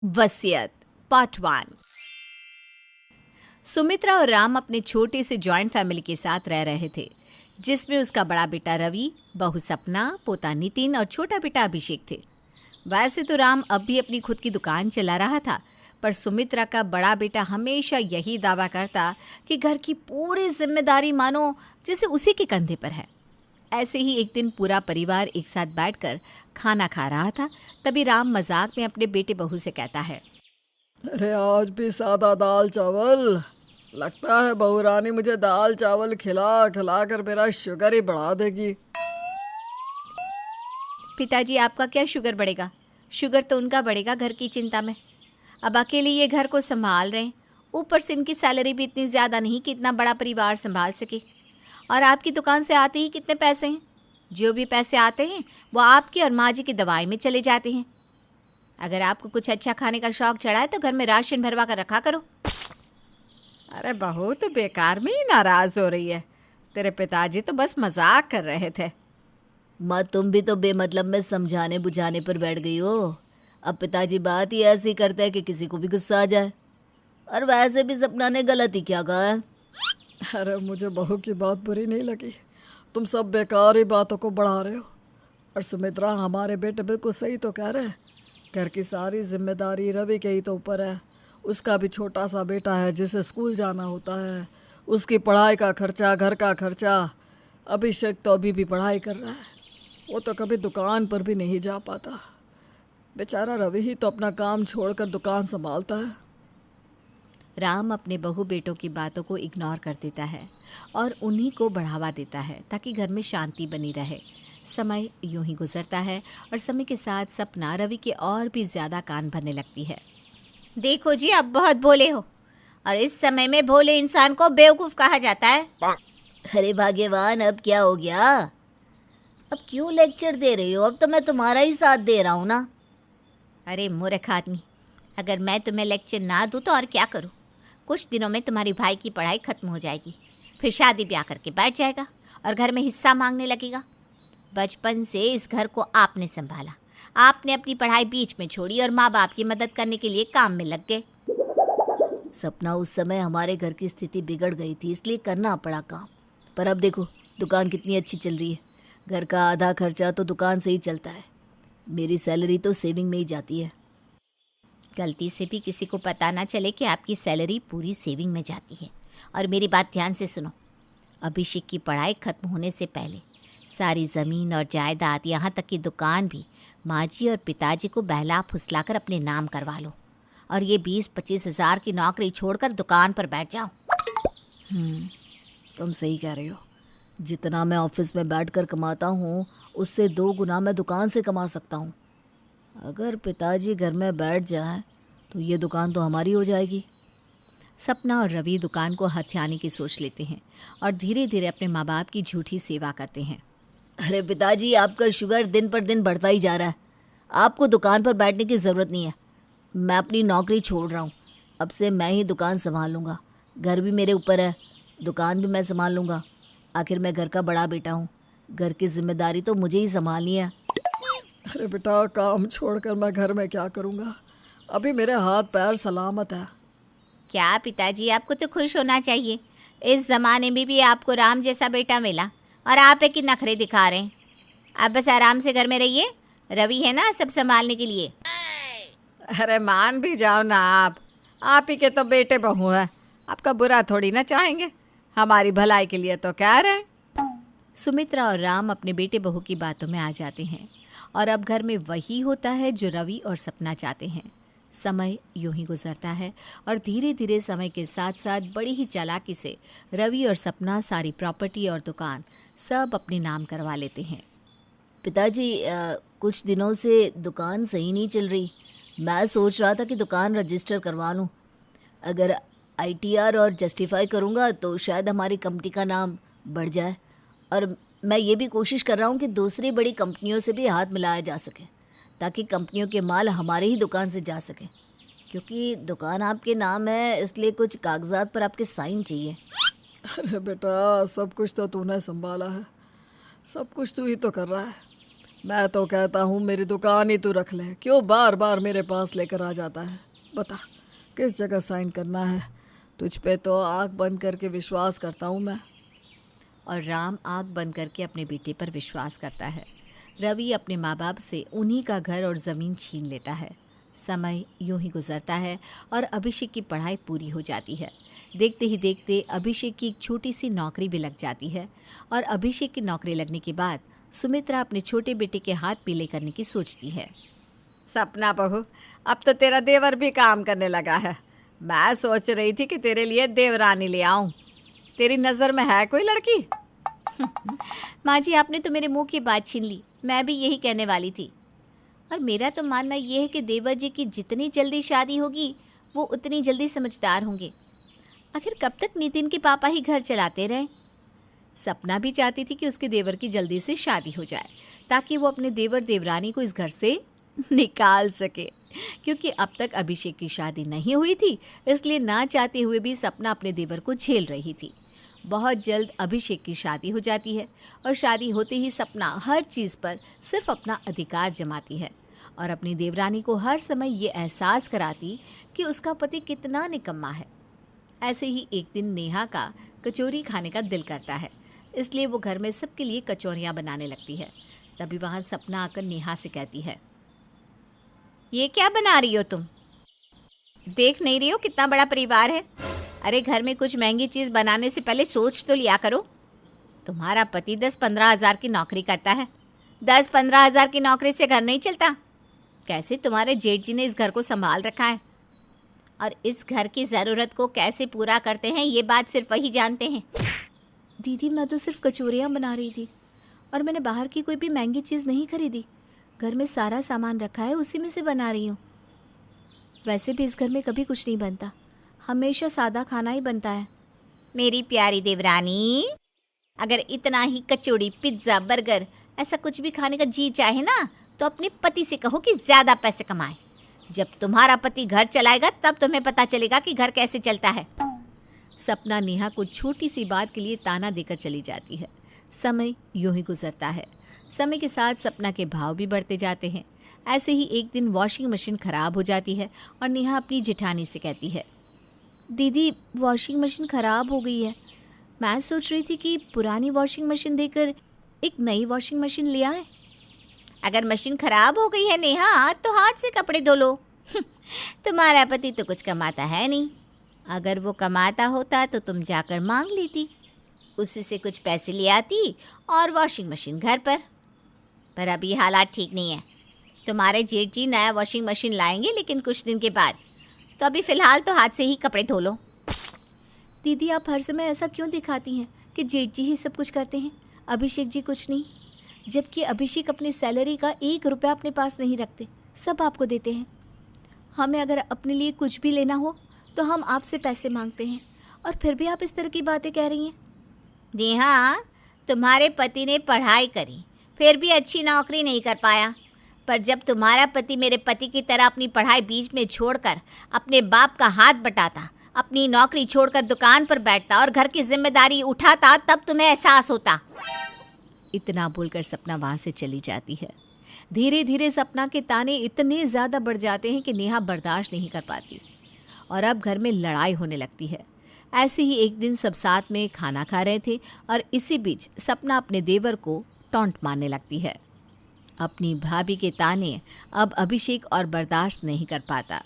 वसीयत पार्ट 1। सुमित्रा और राम अपने छोटे से जॉइंट फैमिली के साथ रह रहे थे, जिसमें उसका बड़ा बेटा रवि, बहू सपना, पोता नितिन और छोटा बेटा अभिषेक थे। वैसे तो राम अब भी अपनी खुद की दुकान चला रहा था, पर सुमित्रा का बड़ा बेटा हमेशा यही दावा करता कि घर की पूरी जिम्मेदारी मानो जैसे उसी के कंधे पर है। ऐसे ही एक दिन पूरा परिवार एक साथ बैठकर खाना खा रहा था। तभी राम मजाक में अपने बेटे बहू से कहता है, अरे आज भी सादा दाल चावल। लगता है बहू रानी मुझे दाल चावल खिला खिला कर मेरा शुगर ही बढ़ा देगी। पिताजी आपका क्या शुगर बढ़ेगा? शुगर तो उनका बढ़ेगा घर की चिंता में। अब अकेले ये घर को संभाल रहे हैं, ऊपर से इनकी सैलरी भी इतनी ज़्यादा नहीं कि इतना बड़ा परिवार संभाल सके। और आपकी दुकान से आते ही कितने पैसे हैं? जो भी पैसे आते हैं वो आपकी और माँ जी की दवाई में चले जाते हैं। अगर आपको कुछ अच्छा खाने का शौक चढ़ा है तो घर में राशन भरवा कर रखा करो। अरे बहू तो बेकार में ही नाराज हो रही है। तेरे पिताजी तो बस मजाक कर रहे थे। माँ तुम भी तो बेमतलब में समझाने बुझाने पर बैठ गई हो। अब पिताजी बात ही ऐसी करते हैं कि किसी को भी गुस्सा आ जाए। और वैसे भी सपना ने गलत ही क्या कहा है। अरे मुझे बहू की बात बुरी नहीं लगी। तुम सब बेकार ही बातों को बढ़ा रहे हो। और सुमित्रा, हमारे बेटे बिल्कुल सही तो कह रहे हैं। घर की सारी जिम्मेदारी रवि के ही तो ऊपर है। उसका भी छोटा सा बेटा है जिसे स्कूल जाना होता है। उसकी पढ़ाई का खर्चा, घर का खर्चा। अभिषेक तो अभी भी पढ़ाई कर रहा है। वो तो कभी दुकान पर भी नहीं जा पाता। बेचारा रवि ही तो अपना काम छोड़कर दुकान संभालता है। राम अपने बहू बेटों की बातों को इग्नोर कर देता है और उन्हीं को बढ़ावा देता है ताकि घर में शांति बनी रहे। समय यूं ही गुजरता है और समय के साथ सपना रवि के और भी ज़्यादा कान भरने लगती है। देखो जी, अब बहुत भोले हो, और इस समय में भोले इंसान को बेवकूफ़ कहा जाता है। अरे भाग्यवान, अब क्या हो गया? अब क्यों लेक्चर दे रही हो? अब तो मैं तुम्हारा ही साथ दे रहा हूँ ना। अरे मूर्ख आदमी, अगर मैं तुम्हें लेक्चर ना दूँ तो और क्या करूँ? कुछ दिनों में तुम्हारी भाई की पढ़ाई खत्म हो जाएगी, फिर शादी ब्याह करके बैठ जाएगा और घर में हिस्सा मांगने लगेगा। बचपन से इस घर को आपने संभाला, आपने अपनी पढ़ाई बीच में छोड़ी और माँ बाप की मदद करने के लिए काम में लग गए। सपना, उस समय हमारे घर की स्थिति बिगड़ गई थी, इसलिए करना पड़ा काम। पर अब देखो दुकान कितनी अच्छी चल रही है। घर का आधा खर्चा तो दुकान से ही चलता है। मेरी सैलरी तो सेविंग में ही जाती है। गलती से भी किसी को पता ना चले कि आपकी सैलरी पूरी सेविंग में जाती है। और मेरी बात ध्यान से सुनो, अभिषेक की पढ़ाई खत्म होने से पहले सारी ज़मीन और जायदाद, यहाँ तक कि दुकान भी माँ जी और पिताजी को बहला फुसला कर अपने नाम करवा लो और ये 20-25 हज़ार की नौकरी छोड़कर दुकान पर बैठ जाओ। तुम सही कह रही हो। जितना मैं ऑफिस में बैठकर कमाता हूँ उससे 2 गुना मैं दुकान से कमा सकता हूँ। अगर पिताजी घर में बैठ जाए तो ये दुकान तो हमारी हो जाएगी। सपना और रवि दुकान को हथियाने की सोच लेते हैं और धीरे धीरे अपने माँ बाप की झूठी सेवा करते हैं। अरे पिताजी, आपका शुगर दिन पर दिन बढ़ता ही जा रहा है। आपको दुकान पर बैठने की ज़रूरत नहीं है। मैं अपनी नौकरी छोड़ रहा हूँ। अब से मैं ही दुकान संभाल लूँगा। घर भी मेरे ऊपर है, दुकान भी मैं संभाल लूँगा। आखिर मैं घर का बड़ा बेटा हूँ। घर की जिम्मेदारी तो मुझे ही संभालनी है। अरे बेटा, काम छोड़कर मैं घर में क्या करूँगा? अभी मेरे हाथ पैर सलामत है। क्या पिताजी, आपको तो खुश होना चाहिए। इस ज़माने में भी आपको राम जैसा बेटा मिला और आप एक ही नखरे दिखा रहे हैं। आप बस आराम से घर में रहिए, रवि है ना सब संभालने के लिए। अरे मान भी जाओ ना आप ही के तो बेटे बहू हैं। आपका बुरा थोड़ी ना चाहेंगे, हमारी भलाई के लिए तो कह रहे हैं। सुमित्रा और राम अपने बेटे बहू की बातों में आ जाते हैं और अब घर में वही होता है जो रवि और सपना चाहते हैं। समय यूं ही गुजरता है और धीरे धीरे समय के साथ साथ बड़ी ही चालाकी से रवि और सपना सारी प्रॉपर्टी और दुकान सब अपने नाम करवा लेते हैं। पिताजी, कुछ दिनों से दुकान सही नहीं चल रही। मैं सोच रहा था कि दुकान रजिस्टर करवा लूँ। अगर ITR और जस्टिफाई करूँगा तो शायद हमारी कंपनी का नाम बढ़ जाए। और मैं ये भी कोशिश कर रहा हूँ कि दूसरी बड़ी कंपनियों से भी हाथ मिलाया जा सके, ताकि कंपनियों के माल हमारे ही दुकान से जा सके। क्योंकि दुकान आपके नाम है, इसलिए कुछ कागजात पर आपके साइन चाहिए। अरे बेटा, सब कुछ तो तूने संभाला है। सब कुछ तू ही तो कर रहा है। मैं तो कहता हूँ मेरी दुकान ही तू रख ले, क्यों बार बार मेरे पास लेकर आ जाता है? बता किस जगह साइन करना है? तुझ पे तो आँख बंद करके विश्वास करता हूँ मैं। और राम आंख बंद करके अपने बेटे पर विश्वास करता है। रवि अपने माँ बाप से उन्हीं का घर और ज़मीन छीन लेता है। समय यूं ही गुजरता है और अभिषेक की पढ़ाई पूरी हो जाती है। देखते ही देखते अभिषेक की एक छोटी सी नौकरी भी लग जाती है और अभिषेक की नौकरी लगने के बाद सुमित्रा अपने छोटे बेटे के हाथ पीले करने की सोचती है। सपना बहू, अब तो तेरा देवर भी काम करने लगा है। मैं सोच रही थी कि तेरे लिए देवरानी ले आऊं। तेरी नज़र में है कोई लड़की? माँ जी, आपने तो मेरे मुंह की बात छीन ली। मैं भी यही कहने वाली थी। और मेरा तो मानना ये है कि देवर जी की जितनी जल्दी शादी होगी वो उतनी जल्दी समझदार होंगे। आखिर कब तक नितिन के पापा ही घर चलाते रहें? सपना भी चाहती थी कि उसके देवर की जल्दी से शादी हो जाए ताकि वो अपने देवर देवरानी को इस घर से निकाल सके, क्योंकि अब तक अभिषेक की शादी नहीं हुई थी, इसलिए ना चाहते हुए भी सपना अपने देवर को झेल रही थी। बहुत जल्द अभिषेक की शादी हो जाती है और शादी होते ही सपना हर चीज़ पर सिर्फ अपना अधिकार जमाती है और अपनी देवरानी को हर समय ये एहसास कराती कि उसका पति कितना निकम्मा है। ऐसे ही एक दिन नेहा का कचौरी खाने का दिल करता है, इसलिए वो घर में सबके लिए कचौरियाँ बनाने लगती है। तभी वहाँ सपना आकर नेहा से कहती है, ये क्या बना रही हो तुम? देख नहीं रही हो कितना बड़ा परिवार है? अरे घर में कुछ महंगी चीज़ बनाने से पहले सोच तो लिया करो। तुम्हारा पति 10-15 हज़ार की नौकरी करता है। 10-15 हज़ार की नौकरी से घर नहीं चलता। कैसे तुम्हारे जेठ जी ने इस घर को संभाल रखा है और इस घर की ज़रूरत को कैसे पूरा करते हैं ये बात सिर्फ वही जानते हैं। दीदी, मैं तो सिर्फ कचौरियाँ बना रही थी और मैंने बाहर की कोई भी महंगी चीज़ नहीं खरीदी। घर में सारा सामान रखा है, उसी में से बना रही हूँ। वैसे भी इस घर में कभी कुछ नहीं बनता, हमेशा सादा खाना ही बनता है। मेरी प्यारी देवरानी, अगर इतना ही कचौड़ी, पिज्ज़ा, बर्गर ऐसा कुछ भी खाने का जी चाहे ना तो अपने पति से कहो कि ज़्यादा पैसे कमाए। जब तुम्हारा पति घर चलाएगा तब तुम्हें पता चलेगा कि घर कैसे चलता है। सपना नेहा को छोटी सी बात के लिए ताना देकर चली जाती है। समय यूं ही गुजरता है। समय के साथ सपना के भाव भी बढ़ते जाते हैं। ऐसे ही एक दिन वॉशिंग मशीन ख़राब हो जाती है और नेहा अपनी जेठानी से कहती है, दीदी वॉशिंग मशीन ख़राब हो गई है। मैं सोच रही थी कि पुरानी वॉशिंग मशीन देकर एक नई वॉशिंग मशीन ले आए। अगर मशीन ख़राब हो गई है नेहा तो हाथ से कपड़े धो लो। तुम्हारा पति तो कुछ कमाता है नहीं। अगर वो कमाता होता तो तुम जाकर मांग लेती, उससे से कुछ पैसे ले आती और वॉशिंग मशीन घर पर अभी हालात ठीक नहीं है। तुम्हारे जेठ जी नया वॉशिंग मशीन लाएंगे लेकिन कुछ दिन के बाद, तो अभी फ़िलहाल तो हाथ से ही कपड़े धो लो। दीदी, आप हर समय ऐसा क्यों दिखाती हैं कि जेठ जी ही सब कुछ करते हैं, अभिषेक जी कुछ नहीं? जबकि अभिषेक अपनी सैलरी का 1 रुपया अपने पास नहीं रखते, सब आपको देते हैं। हमें अगर अपने लिए कुछ भी लेना हो तो हम आपसे पैसे मांगते हैं और फिर भी आप इस तरह की बातें कह रही हैं। नेहा, तुम्हारे पति ने पढ़ाई करी फिर भी अच्छी नौकरी नहीं कर पाया, पर जब तुम्हारा पति मेरे पति की तरह अपनी पढ़ाई बीच में छोड़कर अपने बाप का हाथ बटाता, अपनी नौकरी छोड़कर दुकान पर बैठता और घर की जिम्मेदारी उठाता, तब तुम्हें एहसास होता। इतना बोलकर सपना वहाँ से चली जाती है। धीरे धीरे सपना के ताने इतने ज़्यादा बढ़ जाते हैं कि नेहा बर्दाश्त नहीं कर पाती और अब घर में लड़ाई होने लगती है। ऐसे ही एक दिन सब साथ में खाना खा रहे थे और इसी बीच सपना अपने देवर को टॉन्ट मारने लगती है। अपनी भाभी के ताने अब अभिषेक और बर्दाश्त नहीं कर पाता।